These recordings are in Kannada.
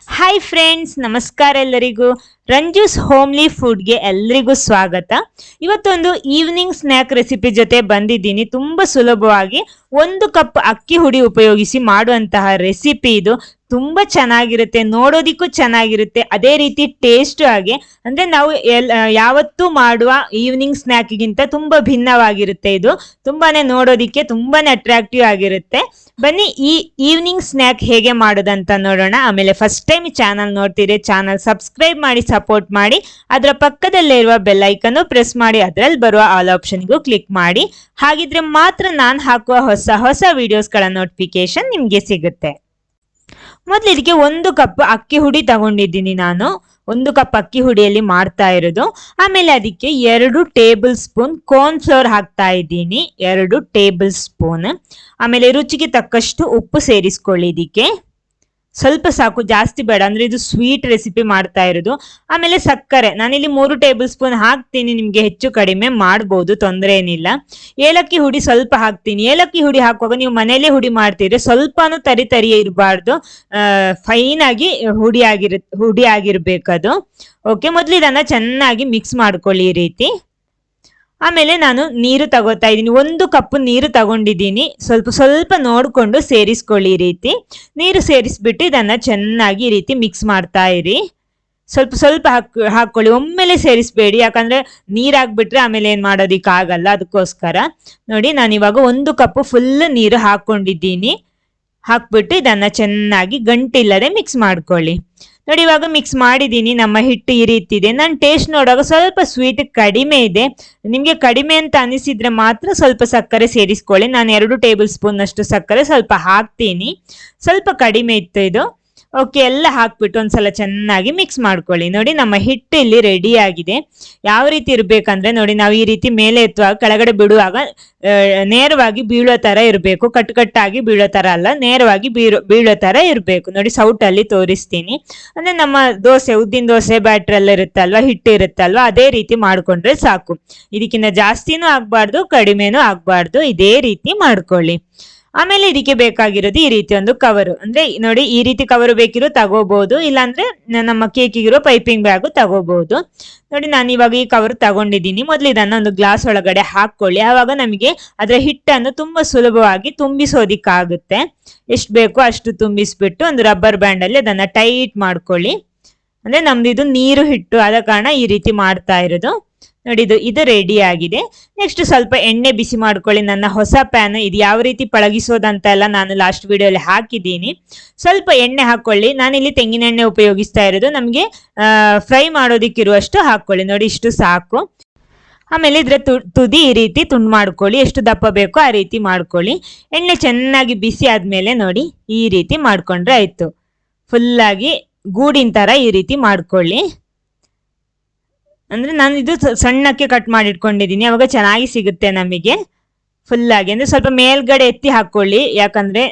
ಹಾಯ್ ಫ್ರೆಂಡ್ಸ್, ನಮಸ್ಕಾರ ಎಲ್ಲರಿಗೂ. ರಂಜೂಸ್ ಹೋಮ್ಲಿ ಫುಡ್ಗೆ ಎಲ್ರಿಗೂ ಸ್ವಾಗತ. ಇವತ್ತೊಂದು ಈವ್ನಿಂಗ್ ಸ್ನ್ಯಾಕ್ ರೆಸಿಪಿ ಜೊತೆ ಬಂದಿದ್ದೀನಿ. ತುಂಬ ಸುಲಭವಾಗಿ 1 ಕಪ್ ಅಕ್ಕಿ ಹುಡಿ ಉಪಯೋಗಿಸಿ ಮಾಡುವಂತಹ ರೆಸಿಪಿ ಇದು. ತುಂಬ ಚೆನ್ನಾಗಿರುತ್ತೆ, ನೋಡೋದಿಕ್ಕೂ ಚೆನ್ನಾಗಿರುತ್ತೆ, ಅದೇ ರೀತಿ ಟೇಸ್ಟ್ ಆಗಿ ಅಂದ್ರೆ ನಾವು ಯಾವತ್ತೂ ಮಾಡುವ ಈವ್ನಿಂಗ್ ಸ್ನ್ಯಾಕ್ಗಿಂತ ತುಂಬ ಭಿನ್ನವಾಗಿರುತ್ತೆ. ಇದು ತುಂಬಾನೇ ನೋಡೋದಿಕ್ಕೆ ತುಂಬಾನೇ ಅಟ್ರಾಕ್ಟಿವ್ ಆಗಿರುತ್ತೆ. ಬನ್ನಿ ಈ ಈವ್ನಿಂಗ್ ಸ್ನ್ಯಾಕ್ ಹೇಗೆ ಮಾಡೋದಂತ ನೋಡೋಣ. ಆಮೇಲೆ ಫಸ್ಟ್ ಟೈಮ್ ಈ ಚಾನಲ್ ನೋಡ್ತೀರಿ, ಚಾನಲ್ ಸಬ್ಸ್ಕ್ರೈಬ್ ಮಾಡಿ ಸಪೋರ್ಟ್ ಮಾಡಿ, ಅದರ ಪಕ್ಕದಲ್ಲೇ ಇರುವ ಬೆಲ್ ಐಕನ್ ಪ್ರೆಸ್ ಮಾಡಿ, ಅದರಲ್ಲಿ ಬರುವ ಆಲ್ ಆಪ್ಷನ್ಗೂ ಕ್ಲಿಕ್ ಮಾಡಿ. ಹಾಗಿದ್ರೆ ಮಾತ್ರ ನಾನು ಹಾಕುವ ಹೊಸ ವಿಡಿಯೋಸ್ಗಳ ನೋಟಿಫಿಕೇಶನ್ ನಿಮ್ಗೆ ಸಿಗುತ್ತೆ. ಮೊದಲು ಇದಕ್ಕೆ 1 ಕಪ್ ಅಕ್ಕಿ ಹುಡಿ ತಗೊಂಡಿದ್ದೀನಿ ನಾನು. 1 ಕಪ್ ಅಕ್ಕಿ ಹುಡಿಯಲ್ಲಿ ಮಾಡ್ತಾ ಇರೋದು. ಆಮೇಲೆ ಅದಕ್ಕೆ 2 ಟೇಬಲ್ ಸ್ಪೂನ್ ಕಾರ್ನ್ ಫ್ಲೋರ್ ಹಾಕ್ತಾ ಇದ್ದೀನಿ, 2 ಟೇಬಲ್ ಸ್ಪೂನ್. ಆಮೇಲೆ ರುಚಿಗೆ ತಕ್ಕಷ್ಟು ಉಪ್ಪು ಸೇರಿಸ್ಕೊಳ್ಳಿ. ಇದಕ್ಕೆ ಸ್ವಲ್ಪ ಸಾಕು, ಜಾಸ್ತಿ ಬೇಡ, ಅಂದ್ರೆ ಇದು ಸ್ವೀಟ್ ರೆಸಿಪಿ ಮಾಡ್ತಾ ಇರೋದು. ಆಮೇಲೆ ಸಕ್ಕರೆ ನಾನಿಲ್ಲಿ 3 ಟೇಬಲ್ ಸ್ಪೂನ್ ಹಾಕ್ತೀನಿ, ನಿಮ್ಗೆ ಹೆಚ್ಚು ಕಡಿಮೆ ಮಾಡ್ಬೋದು, ತೊಂದರೆ ಏನಿಲ್ಲ. ಏಲಕ್ಕಿ ಹುಡಿ ಸ್ವಲ್ಪ ಹಾಕ್ತೀನಿ. ಏಲಕ್ಕಿ ಹುಡಿ ಹಾಕುವಾಗ ನೀವು ಮನೇಲೆ ಹುಡಿ ಮಾಡ್ತೀರಿ, ಸ್ವಲ್ಪನೂ ತರಿ ಇರಬಾರ್ದು, ಫೈನ್ ಆಗಿ ಹುಡಿ ಆಗಿರ್ಬೇಕದು. ಓಕೆ, ಮೊದಲು ಇದನ್ನ ಚೆನ್ನಾಗಿ ಮಿಕ್ಸ್ ಮಾಡ್ಕೊಳ್ಳಿ ಈ ರೀತಿ. ಆಮೇಲೆ ನಾನು ನೀರು ತಗೋತಾ ಇದ್ದೀನಿ, 1 ಕಪ್ ನೀರು ತಗೊಂಡಿದ್ದೀನಿ. ಸ್ವಲ್ಪ ನೋಡ್ಕೊಂಡು ಸೇರಿಸ್ಕೊಳ್ಳಿ ಈ ರೀತಿ. ನೀರು ಸೇರಿಸ್ಬಿಟ್ಟು ಇದನ್ನ ಚೆನ್ನಾಗಿ ಈ ರೀತಿ ಮಿಕ್ಸ್ ಮಾಡ್ತಾ ಇರಿ. ಸ್ವಲ್ಪ ಹಾಕೊಳ್ಳಿ, ಒಮ್ಮೆಲೆ ಸೇರಿಸ್ಬೇಡಿ, ಯಾಕಂದ್ರೆ ನೀರ್ ಹಾಕ್ಬಿಟ್ರೆ ಆಮೇಲೆ ಏನ್ ಮಾಡೋದಿಕ್ಕಾಗಲ್ಲ. ಅದಕ್ಕೋಸ್ಕರ ನೋಡಿ, ನಾನು ಇವಾಗ 1 ಕಪ್ ಫುಲ್ ನೀರು ಹಾಕೊಂಡಿದ್ದೀನಿ. ಹಾಕ್ಬಿಟ್ಟು ಇದನ್ನ ಚೆನ್ನಾಗಿ ಗಂಟಿಲ್ಲದೆ ಮಿಕ್ಸ್ ಮಾಡ್ಕೊಳ್ಳಿ. ನೋಡಿ, ಇವಾಗ ಮಿಕ್ಸ್ ಮಾಡಿದ್ದೀನಿ. ನಮ್ಮ ಹಿಟ್ಟು ಈ ರೀತಿ ಇದೆ. ನಾನು ಟೇಸ್ಟ್ ನೋಡುವಾಗ ಸ್ವಲ್ಪ ಸ್ವೀಟ್ ಕಡಿಮೆ ಇದೆ. ನಿಮ್ಗೆ ಕಡಿಮೆ ಅಂತ ಅನಿಸಿದ್ರೆ ಮಾತ್ರ ಸ್ವಲ್ಪ ಸಕ್ಕರೆ ಸೇರಿಸ್ಕೊಳ್ಳಿ. ನಾನು 2 ಟೇಬಲ್ ಸ್ಪೂನ್ ಅಷ್ಟು ಸಕ್ಕರೆ ಸ್ವಲ್ಪ ಹಾಕ್ತೀನಿ, ಸ್ವಲ್ಪ ಕಡಿಮೆ ಇತ್ತು ಇದು. ಓಕೆ, ಎಲ್ಲ ಹಾಕ್ಬಿಟ್ಟು ಒಂದ್ಸಲ ಚೆನ್ನಾಗಿ ಮಿಕ್ಸ್ ಮಾಡ್ಕೊಳ್ಳಿ. ನೋಡಿ, ನಮ್ಮ ಹಿಟ್ಟು ಇಲ್ಲಿ ರೆಡಿ ಆಗಿದೆ. ಯಾವ ರೀತಿ ಇರ್ಬೇಕಂದ್ರೆ ನೋಡಿ, ನಾವು ಈ ರೀತಿ ಮೇಲೆ ಎತ್ತುವಾಗ ಕೆಳಗಡೆ ಬಿಡುವಾಗ ನೇರವಾಗಿ ಬೀಳೋ ತರ ಇರಬೇಕು, ಕಟ್ಟಾಗಿ ಬೀಳೋ ತರ ಅಲ್ಲ, ನೇರವಾಗಿ ಬೀಳೋ ತರ ಇರಬೇಕು. ನೋಡಿ, ಸೌಟಲ್ಲಿ ತೋರಿಸ್ತೀನಿ. ಅಂದ್ರೆ ನಮ್ಮ ಉದ್ದಿನ ದೋಸೆ ಬ್ಯಾಟ್ರಿ ಎಲ್ಲ ಇರುತ್ತಲ್ವಾ, ಹಿಟ್ಟು ಇರುತ್ತಲ್ವಾ, ಅದೇ ರೀತಿ ಮಾಡ್ಕೊಂಡ್ರೆ ಸಾಕು. ಇದಕ್ಕಿಂತ ಜಾಸ್ತಿನೂ ಆಗ್ಬಾರ್ದು, ಕಡಿಮೆನೂ ಆಗ್ಬಾರ್ದು, ಇದೇ ರೀತಿ ಮಾಡ್ಕೊಳ್ಳಿ. ಆಮೇಲೆ ಇದಕ್ಕೆ ಬೇಕಾಗಿರೋದು ಈ ರೀತಿ ಒಂದು ಕವರು. ಅಂದ್ರೆ ನೋಡಿ, ಈ ರೀತಿ ಕವರು ಬೇಕಿರೋ ತಗೋಬಹುದು, ಇಲ್ಲಾಂದ್ರೆ ನಮ್ಮ ಕೇಕಿಗಿರೋ ಪೈಪಿಂಗ್ ಬ್ಯಾಗು ತಗೋಬಹುದು. ನೋಡಿ, ನಾನು ಇವಾಗ ಈ ಕವರ್ ತಗೊಂಡಿದ್ದೀನಿ. ಮೊದಲು ಇದನ್ನ ಒಂದು ಗ್ಲಾಸ್ ಒಳಗಡೆ ಹಾಕೊಳ್ಳಿ. ಆವಾಗ ನಮಗೆ ಅದರ ಹಿಟ್ಟನ್ನು ತುಂಬಾ ಸುಲಭವಾಗಿ ತುಂಬಿಸೋದಿಕ್ಕಾಗುತ್ತೆ. ಎಷ್ಟು ಬೇಕೋ ಅಷ್ಟು ತುಂಬಿಸ್ಬಿಟ್ಟು ಒಂದು ರಬ್ಬರ್ ಬ್ಯಾಂಡ್ ಅಲ್ಲಿ ಅದನ್ನ ಟೈಟ್ ಮಾಡ್ಕೊಳ್ಳಿ. ಅಂದ್ರೆ ನಮ್ದು ಇದು ನೀರು ಹಿಟ್ಟು, ಆದ ಕಾರಣ ಈ ರೀತಿ ಮಾಡ್ತಾ ಇರೋದು. ನೋಡಿ, ಇದು ರೆಡಿ ಆಗಿದೆ. ನೆಕ್ಸ್ಟ್ ಸ್ವಲ್ಪ ಎಣ್ಣೆ ಬಿಸಿ ಮಾಡ್ಕೊಳ್ಳಿ. ನನ್ನ ಹೊಸ ಪ್ಯಾನ್ ಇದು ಯಾವ ರೀತಿ ಪಳಗಿಸೋದಂತ ಎಲ್ಲ ನಾನು ಲಾಸ್ಟ್ ವಿಡಿಯೋಲಿ ಹಾಕಿದ್ದೀನಿ. ಸ್ವಲ್ಪ ಎಣ್ಣೆ ಹಾಕೊಳ್ಳಿ. ನಾನಿಲ್ಲಿ ತೆಂಗಿನ ಎಣ್ಣೆ ಉಪಯೋಗಿಸ್ತಾ ಇರೋದು. ನಮಗೆ ಫ್ರೈ ಮಾಡೋದಿಕ್ಕಿರುವಷ್ಟು ಹಾಕೊಳ್ಳಿ. ನೋಡಿ, ಇಷ್ಟು ಸಾಕು. ಆಮೇಲೆ ಇದ್ರ ತುದಿ ಈ ರೀತಿ ತುಂಡು ಮಾಡ್ಕೊಳ್ಳಿ. ಎಷ್ಟು ದಪ್ಪ ಬೇಕೋ ಆ ರೀತಿ ಮಾಡ್ಕೊಳ್ಳಿ. ಎಣ್ಣೆ ಚೆನ್ನಾಗಿ ಬಿಸಿ ಆದ್ಮೇಲೆ ನೋಡಿ, ಈ ರೀತಿ ಮಾಡ್ಕೊಂಡ್ರೆ ಆಯ್ತು. ಫುಲ್ಲಾಗಿ ಗೂಡಿನ ತರ ಈ ರೀತಿ ಮಾಡ್ಕೊಳ್ಳಿ. ಅಂದ್ರೆ ನಾನು ಇದು ಸಣ್ಣಕ್ಕೆ ಕಟ್ ಮಾಡಿಟ್ಕೊಂಡಿದ್ದೀನಿ, ಅವಾಗ ಚೆನ್ನಾಗಿ ಸಿಗುತ್ತೆ ನಮಗೆ. ಫುಲ್ಲಾಗಿ ಅಂದ್ರೆ ಸ್ವಲ್ಪ ಮೇಲ್ಗಡೆ ಎತ್ತಿ ಹಾಕೊಳ್ಳಿ, ಯಾಕಂದ್ರೆ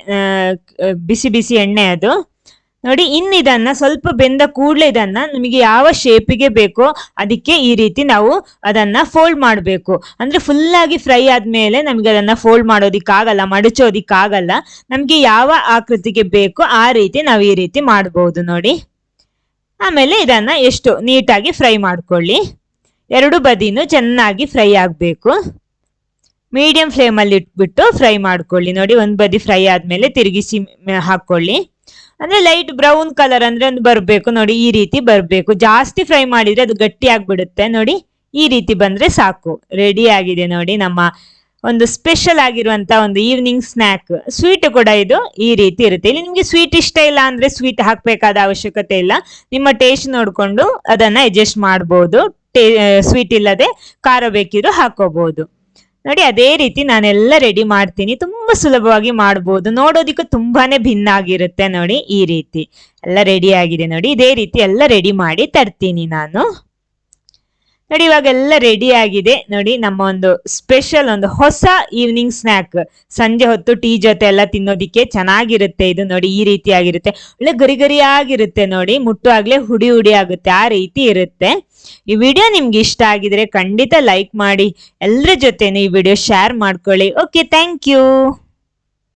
ಬಿಸಿ ಎಣ್ಣೆ ಅದು. ನೋಡಿ, ಇದನ್ನ ಸ್ವಲ್ಪ ಬೆಂದ ಕೂಡಲೇ ಇದನ್ನ ನಿಮಗೆ ಯಾವ ಶೇಪಿಗೆ ಬೇಕೋ ಅದಕ್ಕೆ ಈ ರೀತಿ ನಾವು ಅದನ್ನ ಫೋಲ್ಡ್ ಮಾಡಬೇಕು. ಅಂದ್ರೆ ಫುಲ್ಲಾಗಿ ಫ್ರೈ ಆದ್ಮೇಲೆ ನಮ್ಗೆ ಅದನ್ನ ಫೋಲ್ಡ್ ಮಾಡೋದಿಕ್ಕಾಗಲ್ಲ, ಮಡಚೋದಿಕ್ಕಾಗಲ್ಲ. ನಮ್ಗೆ ಯಾವ ಆಕೃತಿಗೆ ಬೇಕೋ ಆ ರೀತಿ ನಾವು ಈ ರೀತಿ ಮಾಡಬಹುದು. ನೋಡಿ, ಆಮೇಲೆ ಇದನ್ನ ಎಷ್ಟು ನೀಟಾಗಿ ಫ್ರೈ ಮಾಡ್ಕೊಳ್ಳಿ. 2 ಬದಿನೂ ಚೆನ್ನಾಗಿ ಫ್ರೈ ಆಗಬೇಕು. ಮೀಡಿಯಂ ಫ್ಲೇಮಲ್ಲಿ ಇಟ್ಬಿಟ್ಟು ಫ್ರೈ ಮಾಡ್ಕೊಳ್ಳಿ. ನೋಡಿ, ಒಂದು ಬದಿ ಫ್ರೈ ಆದ್ಮೇಲೆ ತಿರುಗಿಸಿ ಹಾಕೊಳ್ಳಿ. ಅಂದ್ರೆ ಲೈಟ್ ಬ್ರೌನ್ ಕಲರ್ ಅಂದ್ರೆ ಒಂದು ಬರಬೇಕು. ನೋಡಿ, ಈ ರೀತಿ ಬರಬೇಕು. ಜಾಸ್ತಿ ಫ್ರೈ ಮಾಡಿದ್ರೆ ಅದು ಗಟ್ಟಿ ಆಗ್ಬಿಡುತ್ತೆ. ನೋಡಿ, ಈ ರೀತಿ ಬಂದ್ರೆ ಸಾಕು. ರೆಡಿ ಆಗಿದೆ ನೋಡಿ, ನಮ್ಮ ಒಂದು ಸ್ಪೆಷಲ್ ಆಗಿರುವಂತ ಒಂದು ಈವ್ನಿಂಗ್ ಸ್ನ್ಯಾಕ್. ಸ್ವೀಟ್ ಕೂಡ ಇದು ಈ ರೀತಿ ಇರುತ್ತೆ. ಇಲ್ಲಿ ನಿಮ್ಗೆ ಸ್ವೀಟ್ ಇಷ್ಟ ಇಲ್ಲ ಅಂದ್ರೆ ಸ್ವೀಟ್ ಹಾಕ್ಬೇಕಾದ ಅವಶ್ಯಕತೆ ಇಲ್ಲ. ನಿಮ್ಮ ಟೇಸ್ಟ್ ನೋಡ್ಕೊಂಡು ಅದನ್ನ ಅಡ್ಜಸ್ಟ್ ಮಾಡಬಹುದು. ಸ್ವೀಟ್ ಇಲ್ಲದೆ ಖಾರ ಬೇಕಿದ್ರು ಹಾಕೋಬಹುದು. ನೋಡಿ, ಅದೇ ರೀತಿ ನಾನೆಲ್ಲ ರೆಡಿ ಮಾಡ್ತೀನಿ. ತುಂಬಾ ಸುಲಭವಾಗಿ ಮಾಡಬಹುದು, ನೋಡೋದಿಕ್ಕೂ ತುಂಬಾನೇ ಭಿನ್ನ ಆಗಿರುತ್ತೆ. ನೋಡಿ, ಈ ರೀತಿ ಎಲ್ಲ ರೆಡಿ ಆಗಿದೆ. ನೋಡಿ, ಇದೇ ರೀತಿ ಎಲ್ಲ ರೆಡಿ ಮಾಡಿ ತರ್ತೀನಿ ನಾನು. ನೋಡಿ, ಇವಾಗೆಲ್ಲ ರೆಡಿ ಆಗಿದೆ. ನೋಡಿ, ನಮ್ಮ ಒಂದು ಸ್ಪೆಷಲ್ ಒಂದು ಹೊಸ ಈವ್ನಿಂಗ್ ಸ್ನ್ಯಾಕ್, ಸಂಜೆ ಹೊತ್ತು ಟೀ ಜೊತೆ ಎಲ್ಲ ತಿನ್ನೋದಿಕ್ಕೆ ಚೆನ್ನಾಗಿರುತ್ತೆ ಇದು. ನೋಡಿ, ಈ ರೀತಿ ಆಗಿರುತ್ತೆ, ಒಳ್ಳೆ ಗರಿ ಆಗಿರುತ್ತೆ. ನೋಡಿ, ಮುಟ್ಟುವಾಗ್ಲೇ ಹುಡಿ ಆಗುತ್ತೆ, ಆ ರೀತಿ ಇರುತ್ತೆ. ಈ ವಿಡಿಯೋ ನಿಮ್ಗೆ ಇಷ್ಟ ಆಗಿದ್ರೆ ಖಂಡಿತ ಲೈಕ್ ಮಾಡಿ, ಎಲ್ಲರ ಜೊತೆನೂ ಈ ವಿಡಿಯೋ ಶೇರ್ ಮಾಡ್ಕೊಳ್ಳಿ. Okay, thank you.